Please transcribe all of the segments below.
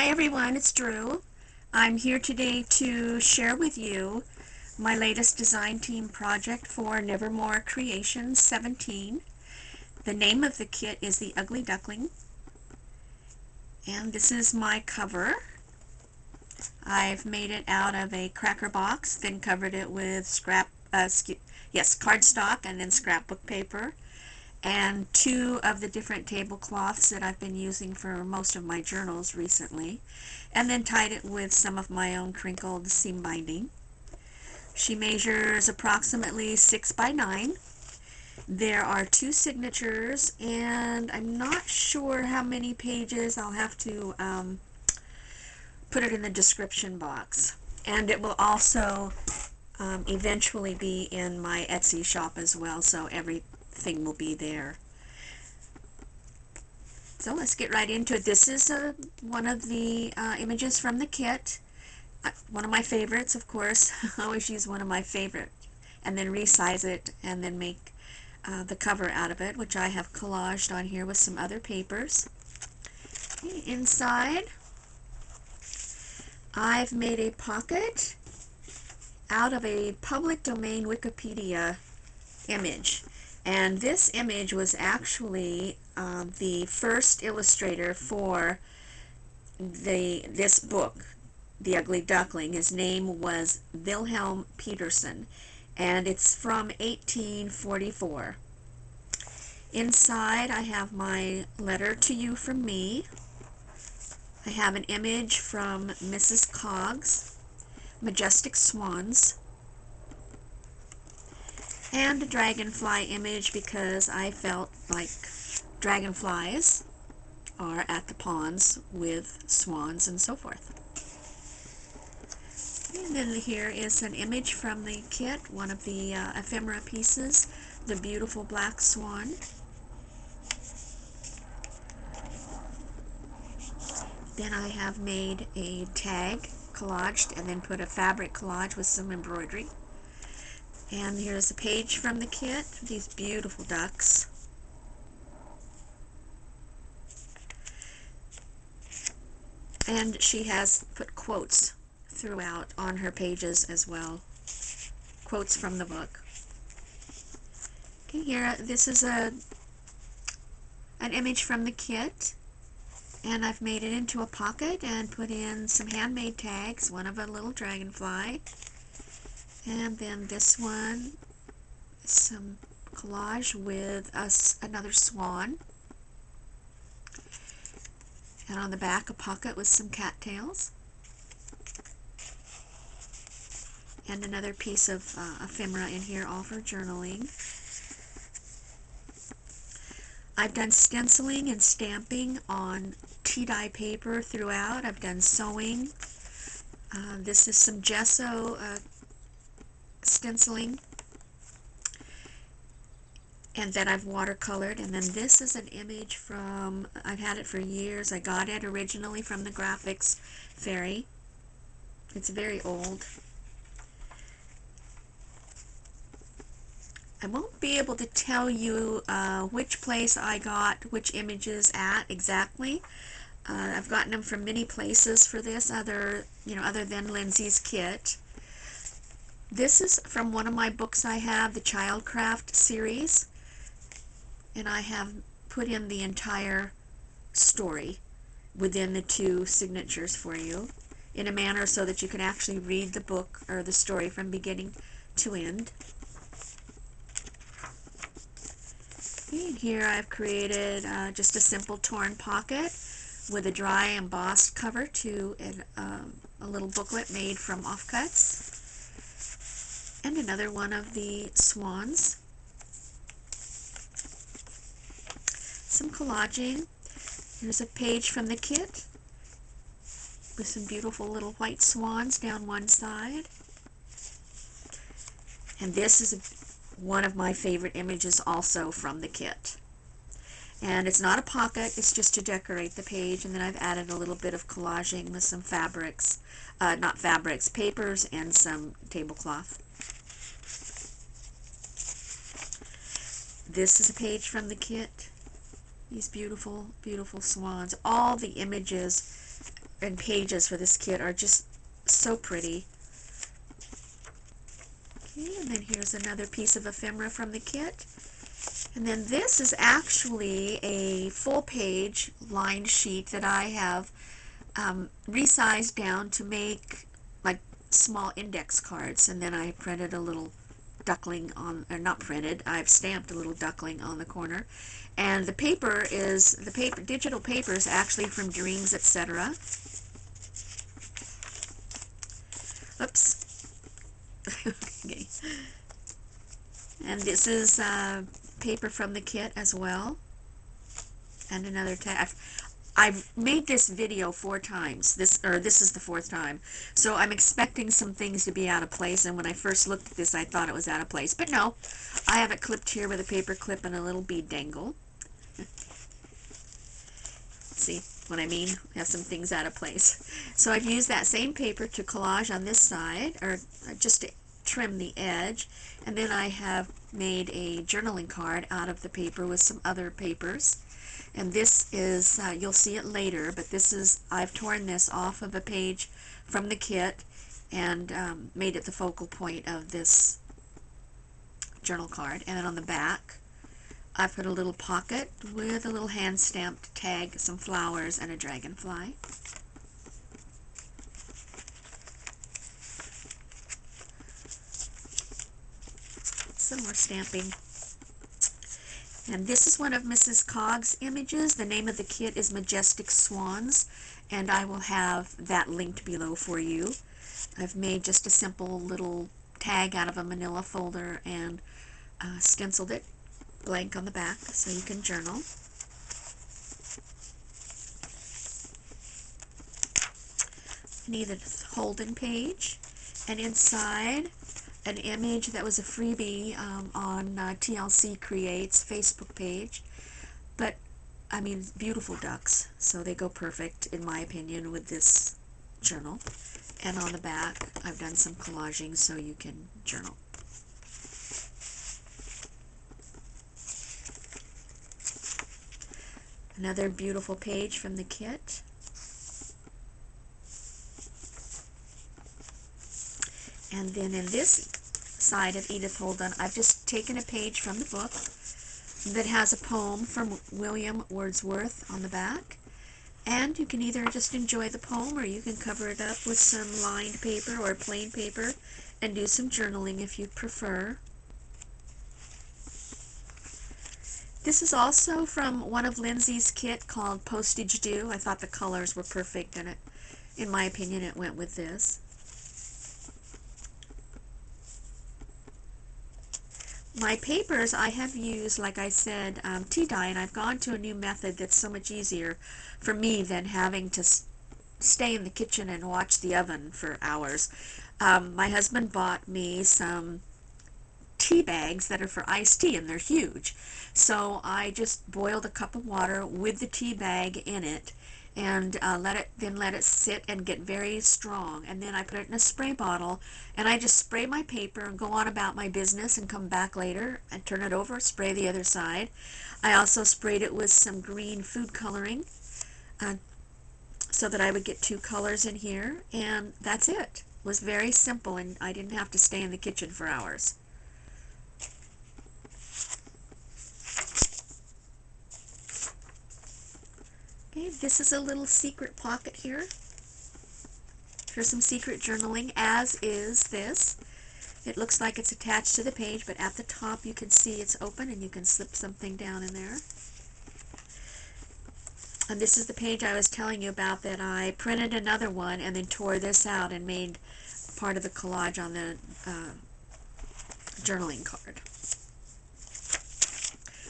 Hi everyone, it's Drew. I'm here today to share with you my latest design team project for Nevermore Creations 17. The name of the kit is the Ugly Duckling, and this is my cover. I've made it out of a cracker box, then covered it with cardstock and then scrapbook paper, and two of the different tablecloths that I've been using for most of my journals recently, and then tied it with some of my own crinkled seam binding. She measures approximately 6 by 9. There are 2 signatures, and I'm not sure how many pages. I'll have to put it in the description box, and it will also eventually be in my Etsy shop as well, so everything will be there. So let's get right into it. This is one of the images from the kit. One of my favorites, of course. I always use one of my favorite and then resize it and then make the cover out of it, which I have collaged on here with some other papers. Okay, inside, I've made a pocket out of a public domain Wikipedia image. And this image was actually the first illustrator for this book, The Ugly Duckling. His name was Wilhelm Petersen, and it's from 1844. Inside I have my letter to you from me. I have an image from Mrs. Cogs, Majestic Swans, and a dragonfly image because I felt like dragonflies are at the ponds with swans and so forth. And then here is an image from the kit, one of the ephemera pieces, the beautiful black swan. Then I have made a tag, collaged, and then put a fabric collage with some embroidery. And here's a page from the kit, these beautiful ducks. And she has put quotes throughout on her pages as well. Quotes from the book. Okay, here, this is an image from the kit. And I've made it into a pocket and put in some handmade tags, one of a little dragonfly. And then this one, some collage with another swan. And on the back, a pocket with some cattails. And another piece of ephemera in here, all for journaling. I've done stenciling and stamping on tea-dye paper throughout. I've done sewing. This is some gesso stenciling, and then I've watercolored. And then this is an image from, I've had it for years. I got it originally from the Graphics Fairy. It's very old. I won't be able to tell you which place I got which images at exactly. I've gotten them from many places for this, other than Lindsey's kit. This is from one of my books I have, the Childcraft series, and I have put in the entire story within the 2 signatures for you in a manner so that you can actually read the book or the story from beginning to end. And here I've created just a simple torn pocket with a dry embossed cover to a little booklet made from offcuts. And another one of the swans. Some collaging. Here's a page from the kit with some beautiful little white swans down one side. And this is one of my favorite images also from the kit. And it's not a pocket, it's just to decorate the page, and then I've added a little bit of collaging with some fabrics, papers and some tablecloth. This is a page from the kit. These beautiful, beautiful swans. All the images and pages for this kit are just so pretty. Okay, and then here's another piece of ephemera from the kit. And then this is actually a full page lined sheet that I have resized down to make like small index cards, and then I printed a little duckling on, or not printed, I've stamped a little duckling on the corner. And the paper is, digital paper is actually from Dreams, etc. Oops. Okay. And this is paper from the kit as well. And another tag. I've made this video 4 times. This is the 4th time. So I'm expecting some things to be out of place, and when I first looked at this I thought it was out of place. But no, I have it clipped here with a paper clip and a little bead dangle. See what I mean? I have some things out of place. So I've used that same paper to collage on this side, or just to trim the edge, and then I have made a journaling card out of the paper with some other papers. And this is, you'll see it later, but this is, I've torn this off of a page from the kit and made it the focal point of this journal card. And then on the back, I put a little pocket with a little hand-stamped tag, some flowers, and a dragonfly. Some more stamping. And this is one of Mrs. Cogs' images. The name of the kit is Majestic Swans, and I will have that linked below for you. I've made just a simple little tag out of a manila folder and stenciled it blank on the back so you can journal. I need a Holden page, and inside an image that was a freebie on TLC Creates Facebook page. But I mean, beautiful ducks, so they go perfect in my opinion with this journal. And on the back I've done some collaging so you can journal. Another beautiful page from the kit. And then in this side of Edith Holden, I've just taken a page from the book that has a poem from William Wordsworth on the back. And you can either just enjoy the poem, or you can cover it up with some lined paper or plain paper and do some journaling if you prefer. This is also from one of Lindsey's kit called Postage Due. I thought the colors were perfect, and in my opinion it went with this. My papers I have used, like I said, tea dye, and I've gone to a new method that's so much easier for me than having to stay in the kitchen and watch the oven for hours. My husband bought me some tea bags that are for iced tea, and they're huge. So I just boiled a cup of water with the tea bag in it, and let it sit and get very strong, and then I put it in a spray bottle, and I just spray my paper and go on about my business and come back later and turn it over, spray the other side. I also sprayed it with some green food coloring so that I would get 2 colors in here, and that's it. It was very simple, and I didn't have to stay in the kitchen for hours. Okay, this is a little secret pocket here for some secret journaling, as is this. It looks like it's attached to the page, but at the top you can see it's open and you can slip something down in there. And this is the page I was telling you about that I printed another one and then tore this out and made part of the collage on the journaling card.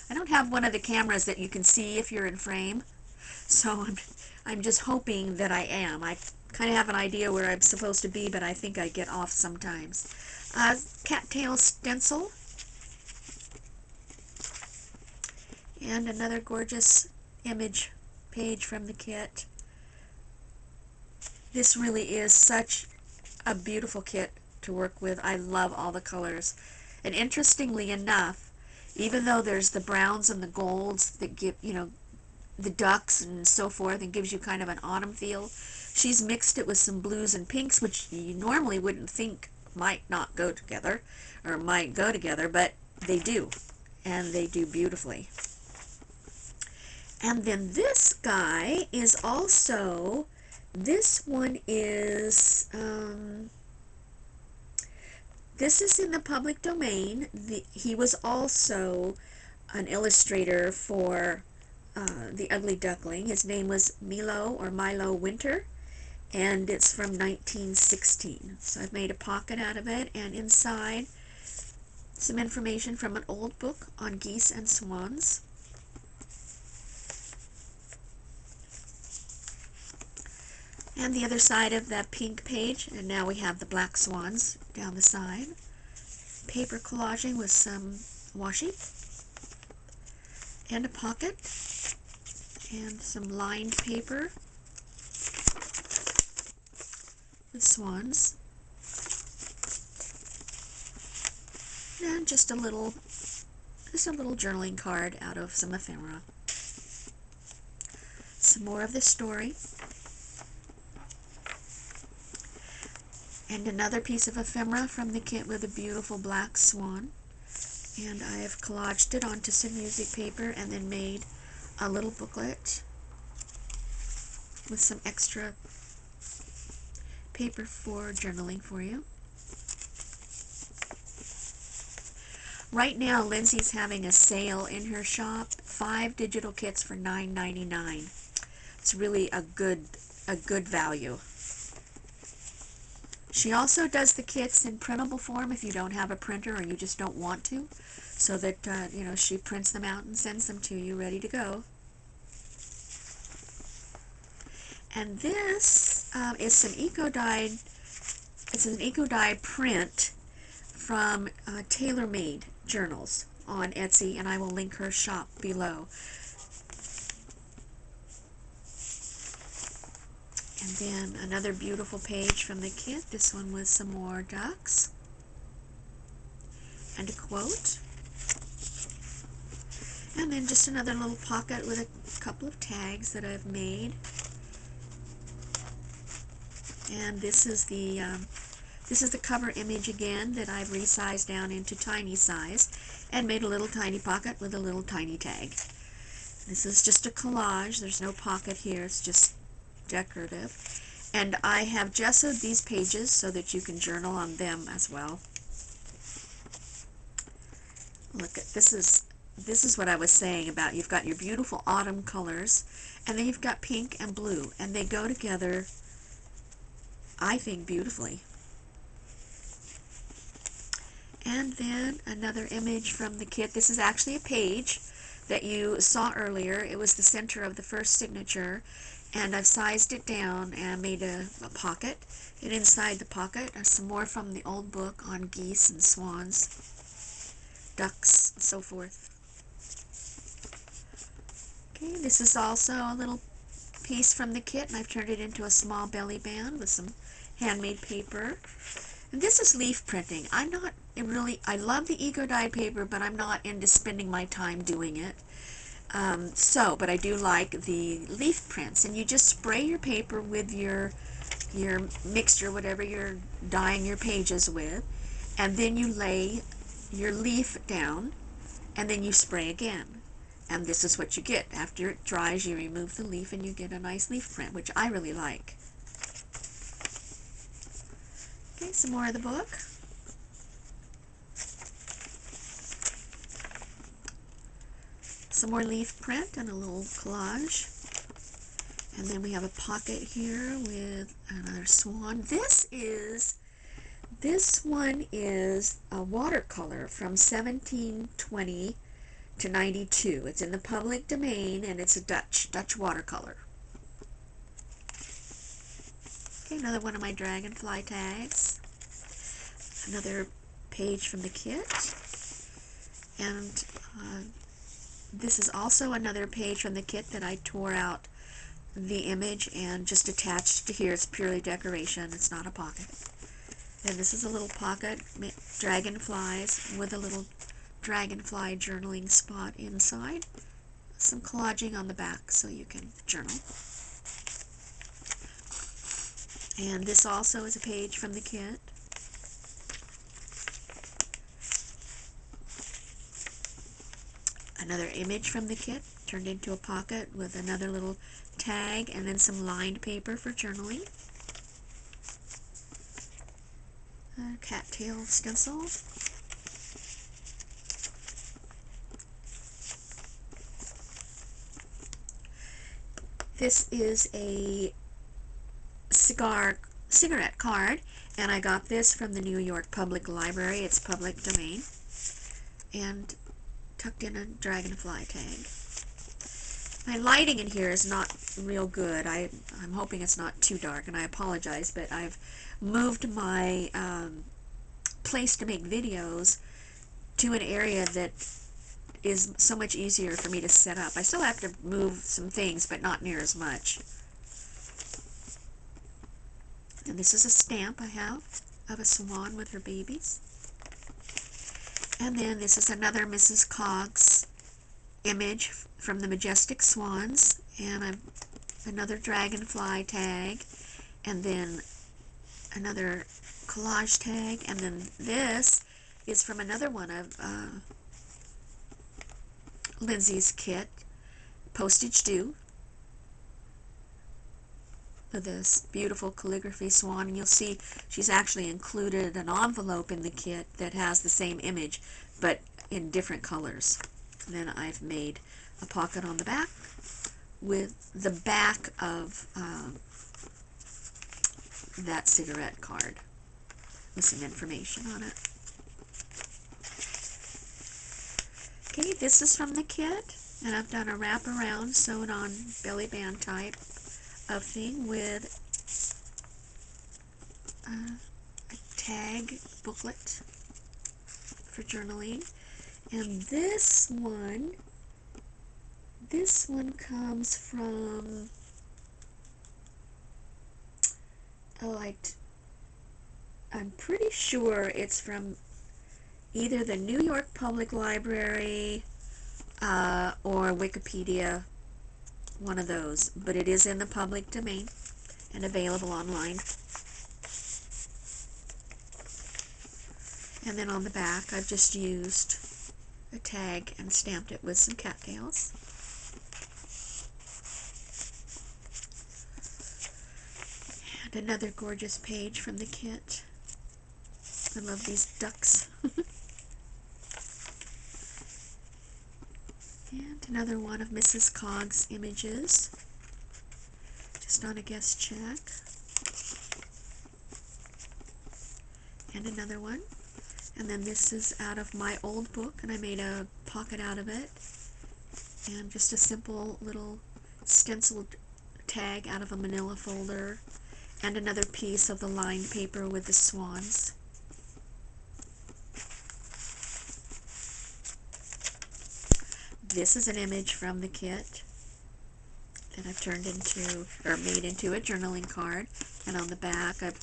I don't have one of the cameras that you can see if you're in frame, so I'm just hoping that I am. I kind of have an idea where I'm supposed to be, but I think I get off sometimes. Cattail stencil. And another gorgeous image page from the kit. This really is such a beautiful kit to work with. I love all the colors. And interestingly enough, even though there's the browns and the golds that give, you know, the ducks and so forth, and gives you kind of an autumn feel, She's mixed it with some blues and pinks, which you normally wouldn't think might not go together, or might go together, but they do, and they do beautifully. And then this guy is also, this one is, this is in the public domain. He was also an illustrator for The Ugly Duckling. His name was Milo Winter, and it's from 1916. So I've made a pocket out of it, and inside some information from an old book on geese and swans. And the other side of that pink page, and now we have the black swans down the side. Paper collaging with some washi, and a pocket, and some lined paper with swans, and just a little journaling card out of some ephemera. Some more of the story, and another piece of ephemera from the kit with a beautiful black swan. And I have collaged it onto some music paper and then made a little booklet with some extra paper for journaling for you. Right now, Lindsey's having a sale in her shop, 5 digital kits for $9.99. It's really a good value. She also does the kits in printable form if you don't have a printer or you just don't want to, so that you know, she prints them out and sends them to you ready to go. And this is some eco-dyed. It's an eco-dye print from TaylorMadeJournals on Etsy, and I will link her shop below. And then another beautiful page from the kit, this one with some more ducks, and a quote. And then just another little pocket with a couple of tags that I've made. And this is the cover image again that I've resized down into tiny size and made a little tiny pocket with a little tiny tag. This is just a collage. There's no pocket here. It's just decorative. And I have gessoed these pages so that you can journal on them as well. Look at this is what I was saying about, you've got your beautiful autumn colors, and then you've got pink and blue, and they go together, I think, beautifully. And then another image from the kit. This is actually a page that you saw earlier. It was the center of the first signature, and I've sized it down and made a pocket. And inside the pocket are some more from the old book on geese and swans, ducks, and so forth. Okay, this is also a little piece from the kit, and I've turned it into a small belly band with some handmade paper. And this is leaf printing. I love the eco-dyed paper, but I'm not into spending my time doing it. But I do like the leaf prints, and you just spray your paper with your mixture, whatever you're dyeing your pages with, and then you lay your leaf down, and then you spray again. And this is what you get. After it dries, you remove the leaf and you get a nice leaf print, which I really like. Okay, some more of the book. Some more leaf print and a little collage. And then we have a pocket here with another swan. This one is a watercolor from 1720 to 92. It's in the public domain, and it's a Dutch watercolor. Okay, another one of my dragonfly tags. Another page from the kit. And this is also another page from the kit that I tore out the image and just attached to here. It's purely decoration. It's not a pocket. And this is a little pocket, dragonflies, with a little dragonfly journaling spot inside. Some collaging on the back so you can journal. And this also is a page from the kit. Another image from the kit turned into a pocket with another little tag, and then some lined paper for journaling. A cattail stencil. This is a cigarette card, and I got this from the New York Public Library. It's public domain, and tucked in a dragonfly tag. My lighting in here is not real good. I'm hoping it's not too dark, and I apologize, but I've moved my place to make videos to an area that is so much easier for me to set up. I still have to move some things, but not near as much. And this is a stamp I have of a swan with her babies. And then this is another Mrs. Cogs image from the Majestic Swans, and another dragonfly tag, and then another collage tag, and then this is from another one of Lindsey's kit, Postage Due, with this beautiful calligraphy swan, and you'll see she's actually included an envelope in the kit that has the same image but in different colors. And then I've made a pocket on the back with the back of that cigarette card with some information on it. Okay, this is from the kit, and I've done a wraparound sewn on belly band type of thing with a tag booklet for journaling. And this one comes from, I'm pretty sure it's from either the New York Public Library or Wikipedia, one of those, but it is in the public domain and available online. And then on the back I've just used a tag and stamped it with some cattails. And another gorgeous page from the kit. I love these ducks. And another one of Mrs. Cogs images, just on a guest check. And another one. And then this is out of my old book, and I made a pocket out of it. And just a simple little stenciled tag out of a manila folder. And another piece of the lined paper with the swans. This is an image from the kit that I've turned into, or made into, a journaling card. And on the back I've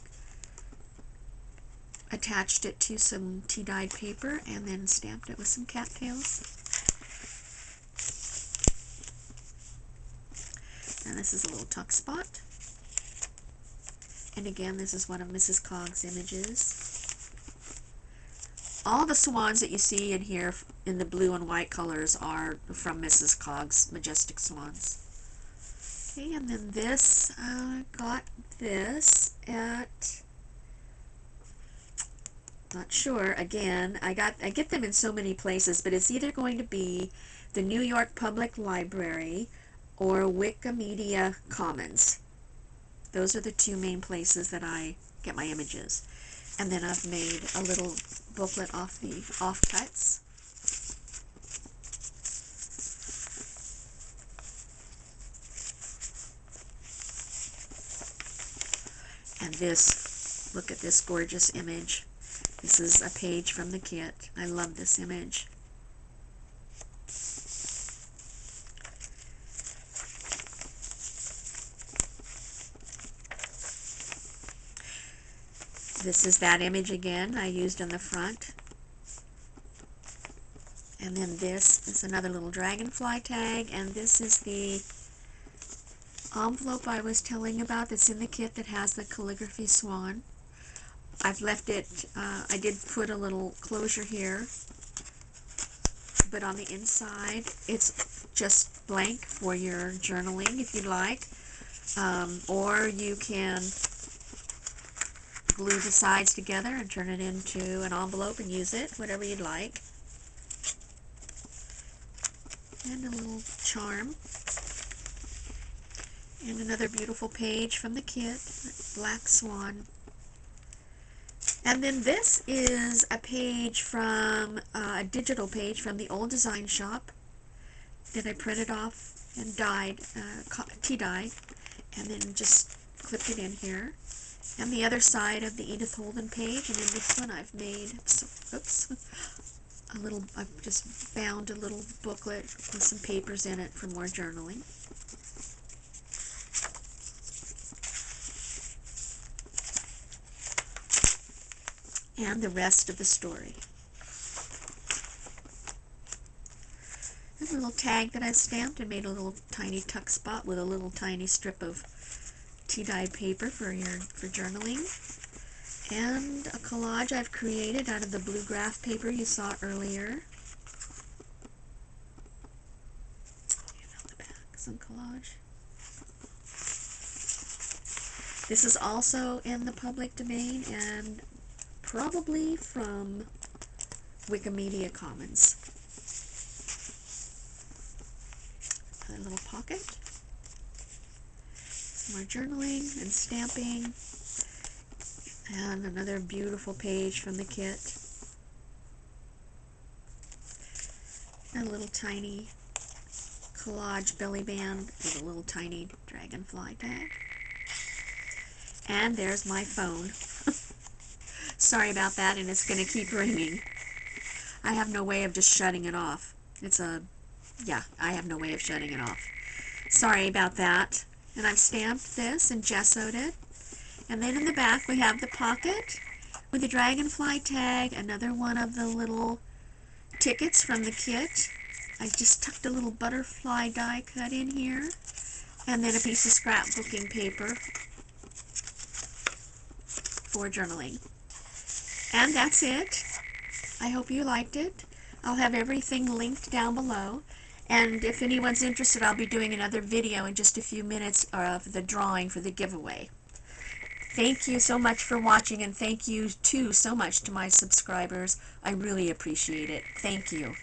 attached it to some tea-dyed paper and then stamped it with some cattails. And this is a little tuck spot. And again, this is one of Mrs. Cogs' images. All the swans that you see in here in the blue and white colors are from Mrs. Cogs' Majestic Swans. Okay, and then this, got this at, not sure, again, I get them in so many places, but it's either going to be the New York Public Library or Wikimedia Commons. Those are the two main places that I get my images. And then I've made a little booklet off the offcuts. And this, look at this gorgeous image. This is a page from the kit. I love this image. This is that image again I used in the front. And then this is another little dragonfly tag, and this is the envelope I was telling about that's in the kit that has the calligraphy swan. I've left it, I did put a little closure here, but on the inside it's just blank for your journaling if you'd like, or you can glue the sides together and turn it into an envelope and use it, whatever you'd like. And a little charm. And another beautiful page from the kit, Black Swan. And then this is a page from, a digital page from the old design shop that I printed off and dyed, tea dye, and then just clipped it in here. And the other side of the Edith Holden page, and in this one I've made, I've just bound a little booklet with some papers in it for more journaling. And the rest of the story. There's a little tag that I've stamped and made a little tiny tuck spot with a little tiny strip of tea-dyed paper for journaling. And a collage I've created out of the blue graph paper you saw earlier. And on the back, some collage. This is also in the public domain and probably from Wikimedia Commons. A little pocket. Some more journaling and stamping. And another beautiful page from the kit. And a little tiny collage belly band with a little tiny dragonfly tag. And there's my phone. Sorry about that, and it's going to keep ringing. I have no way of just shutting it off. I have no way of shutting it off. Sorry about that. And I've stamped this and gessoed it. And then in the back we have the pocket with the dragonfly tag, another one of the little tickets from the kit. I just tucked a little butterfly die cut in here, and then a piece of scrapbooking paper for journaling. And that's it. I hope you liked it. I'll have everything linked down below. And if anyone's interested, I'll be doing another video in just a few minutes of the drawing for the giveaway. Thank you so much for watching, and thank you too so much to my subscribers. I really appreciate it. Thank you.